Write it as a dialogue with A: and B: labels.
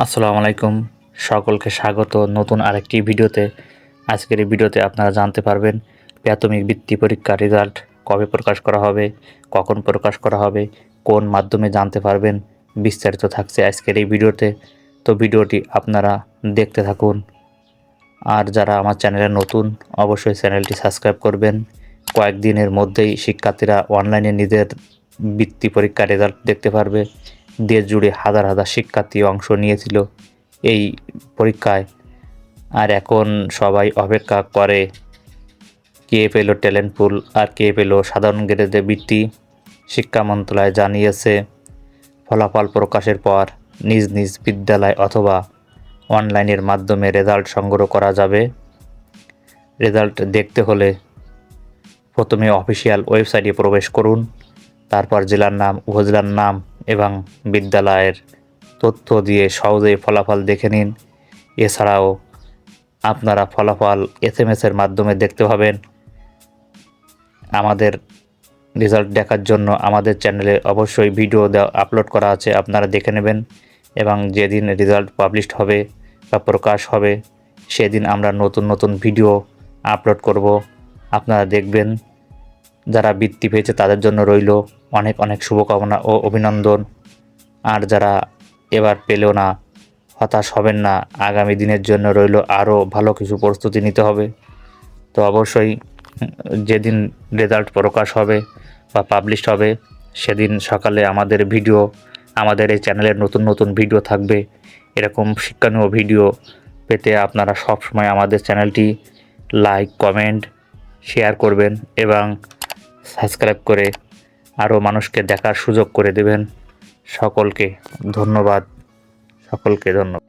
A: আসসালামু আলাইকুম, সকলকে স্বাগত নতুন আরেকটি ভিডিওতে। আজকের এই ভিডিওতে আপনারা জানতে পারবেন প্রাথমিক বৃত্তি পরীক্ষার রেজাল্ট কবে প্রকাশ করা হবে, কখন প্রকাশ করা হবে, কোন মাধ্যমে জানতে পারবেন, বিস্তারিত থাকছে আজকের এই ভিডিওতে। তো ভিডিওটি আপনারা দেখতে থাকুন। আর যারা আমার চ্যানেলে নতুন, অবশ্যই চ্যানেলটি সাবস্ক্রাইব করবেন। কয়েকদিনের মধ্যেই শিক্ষার্থীরা অনলাইনে নিজের বৃত্তি পরীক্ষার রেজাল্ট দেখতে পারবে। দেশ জুড়ে হাজার হাজার শিক্ষার্থী অংশ নিয়েছিল এই পরীক্ষায়। আর এখন সবাই অপেক্ষা করে কে পেল ট্যালেন্ট পুল আর কে পেল সাধারণ গ্রেডে বৃত্তি। শিক্ষা মন্ত্রণালয় জানিয়েছে ফলাফল প্রকাশের পর নিজ নিজ বিদ্যালয় অথবা অনলাইনের মাধ্যমে রেজাল্ট সংগ্রহ করা যাবে। রেজাল্ট দেখতে হলে প্রথমে অফিসিয়াল ওয়েবসাইটে প্রবেশ করুন, তারপর জেলার নাম, উপজেলার নাম এবং বিদ্যালয়ের তথ্য দিয়ে সহজেই ফলাফল দেখে নিন। এছাড়াও আপনারা ফলাফল SMS-এর মাধ্যমে দেখতে পাবেন। আমাদের রেজাল্ট দেখার জন্য আমাদের চ্যানেলে অবশ্যই ভিডিও আপলোড করা আছে, আপনারা দেখে নেবেন। এবং যেদিন রেজাল্ট পাবলিশড হবে বা প্রকাশ হবে সেদিন আমরা নতুন নতুন ভিডিও আপলোড করব, আপনারা দেখবেন। যারা বৃত্তি পেয়েছে তাদের জন্য রইল অনেক অনেক শুভকামনা ও অভিনন্দন। আর যারা এবার পেল না, হতাশ হবেন না, আগামী দিনের জন্য রইল আরও ভালো কিছু প্রস্তুতি নিতে হবে। তো অবশ্যই যেদিন রেজাল্ট প্রকাশ হবে বা পাবলিশড হবে সেদিন সকালে আমাদের ভিডিও, আমাদের এই চ্যানেলের নতুন নতুন ভিডিও থাকবে। এরকম শিক্ষণীয় ভিডিও পেতে আপনারা সবসময় আমাদের চ্যানেলটি লাইক, কমেন্ট, শেয়ার করবেন এবং সাবস্ক্রাইব করে আরও মানুষকে দেখার সুযোগ করে দেবেন। সকলকে ধন্যবাদ, সকলকে ধন্যবাদ।